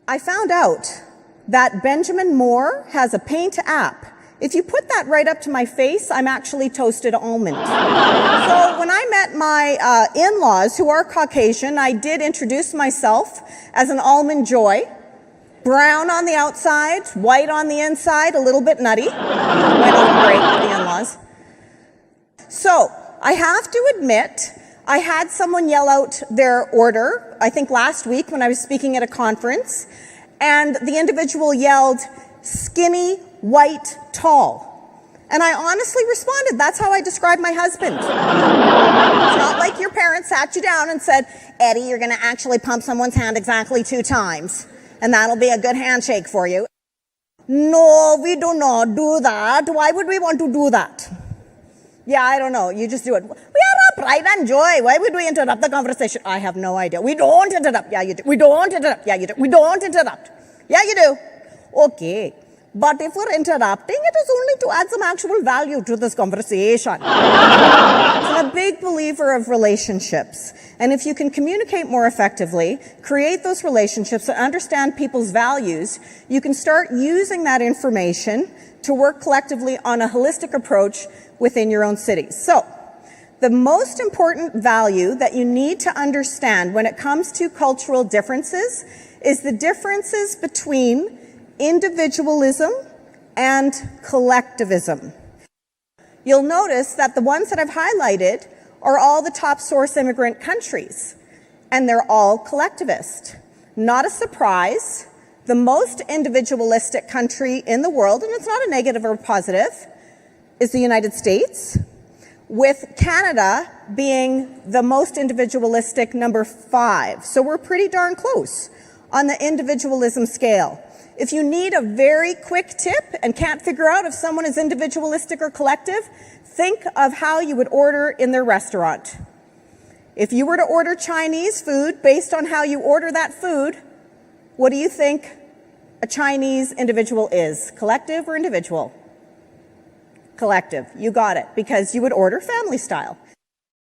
I found out that Benjamin Moore has a paint app. If you put that right up to my face, I'm actually toasted almond. So when I met my in-laws, who are Caucasian, I did introduce myself as an almond joy. Brown on the outside, white on the inside, a little bit nutty. Went over great with the in-laws. So I have to admit, I had someone yell out their order, I think last week when I was speaking at a conference, and the individual yelled, skinny, white, tall. And I honestly responded, that's how I describe my husband. It's not like your parents sat you down and said, Eddie, you're going to actually pump someone's hand exactly 2 times, and that'll be a good handshake for you. No, we do not do that. Why would we want to do that? Yeah, I don't know. You just do it. We are our pride and joy. Why would we interrupt the conversation? I have no idea. We don't interrupt. Yeah, you do. We don't interrupt. Yeah, you do. We don't interrupt. Yeah, you do. Okay. But if we're interrupting, it is only to add some actual value to this conversation. I'm a big believer of relationships. And if you can communicate more effectively, create those relationships and understand people's values, you can start using that information to work collectively on a holistic approach within your own cities. So, the most important value that you need to understand when it comes to cultural differences is the differences between individualism and collectivism. You'll notice that the ones that I've highlighted are all the top source immigrant countries, and they're all collectivist. Not a surprise, the most individualistic country in the world, and it's not a negative or a positive, is the United States, with Canada being the most individualistic number 5. So we're pretty darn close on the individualism scale. If you need a very quick tip and can't figure out if someone is individualistic or collective, think of how you would order in their restaurant. If you were to order Chinese food based on how you order that food, what do you think a Chinese individual is? Collective or individual? Collective. You got it, because you would order family style.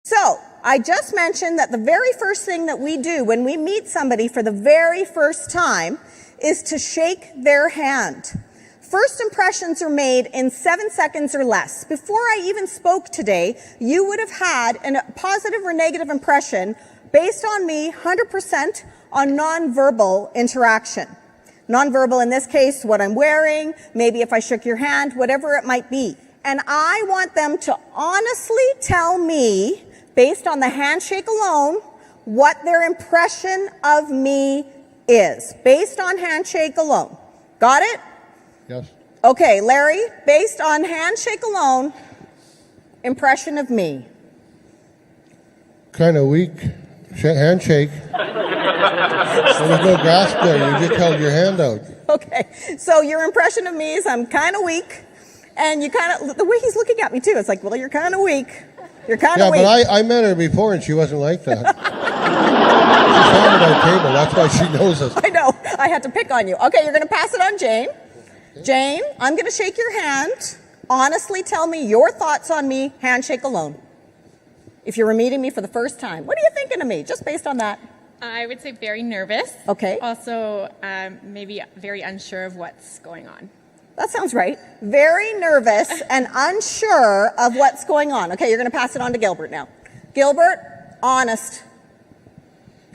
So, I just mentioned that the very first thing that we do when we meet somebody for the very first time is to shake their hand. First impressions are made in 7 seconds or less. Before I even spoke today, you would have had a positive or negative impression based on me 100% on nonverbal interaction. Nonverbal in this case, what I'm wearing, maybe if I shook your hand, whatever it might be. And I want them to honestly tell me, based on the handshake alone, what their impression of me is. Based on handshake alone. Got it? Yes. Okay, Larry, based on handshake alone, impression of me. Kind of weak handshake. There was no grasp there. You just held your hand out. Okay, so your impression of me is I'm kind of weak, and you kind of, the way he's looking at me too, it's like, well, you're kind of weak. You're kind of weak. Yeah, but I met her before, and she wasn't like that. She sat at our table. That's why she knows us. I know. I had to pick on you. Okay, you're going to pass it on Jane. Jane, I'm going to shake your hand. Honestly tell me your thoughts on me, handshake alone. If you were meeting me for the first time, what are you thinking of me, just based on that? I would say very nervous. Okay. Also, maybe very unsure of what's going on. That sounds right. Very nervous and unsure of what's going on. Okay, you're going to pass it on to Gilbert now. Gilbert, honest.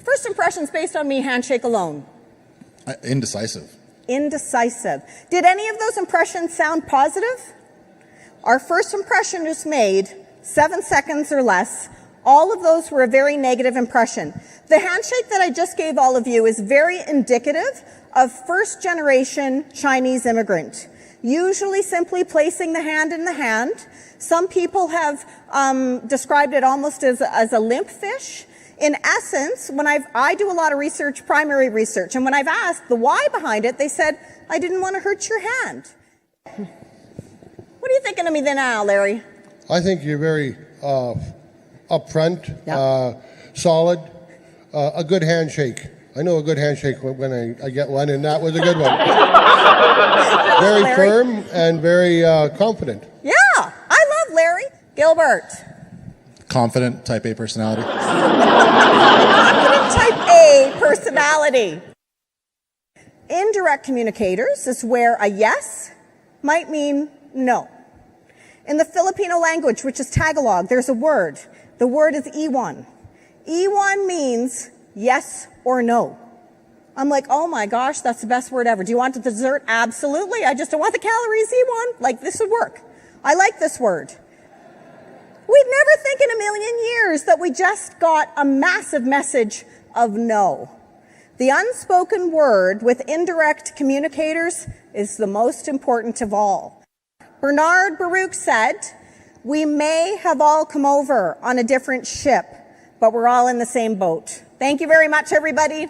First impressions based on me, handshake alone. Indecisive. Indecisive. Did any of those impressions sound positive? Our first impression was made 7 seconds or less. All of those were a very negative impression. The handshake that I just gave all of you is very indicative of first-generation Chinese immigrant. Usually simply placing the hand in the hand. Some people have described it almost as a limp fish. In essence, when I do a lot of research, primary research, and when I've asked the why behind it, they said, I didn't want to hurt your hand. What are you thinking of me then now, Larry? I think you're very upfront, Yep. solid, a good handshake. I know a good handshake when I get one, and that was a good one. Very Larry. firm and very confident. Yeah, I love Larry. Gilbert. Confident, type A personality. Confident type A personality. Indirect communicators is where a yes might mean no. In the Filipino language, which is Tagalog, there's a word. The word is iwan. Iwan means yes or no. I'm like, oh my gosh, that's the best word ever. Do you want the dessert? Absolutely. I just don't want the calories, iwan. Like, this would work. I like this word. We'd never think in a million years that we just got a massive message of no. The unspoken word with indirect communicators is the most important of all. Bernard Baruch said, "We may have all come over on a different ship, but we're all in the same boat." Thank you very much, everybody.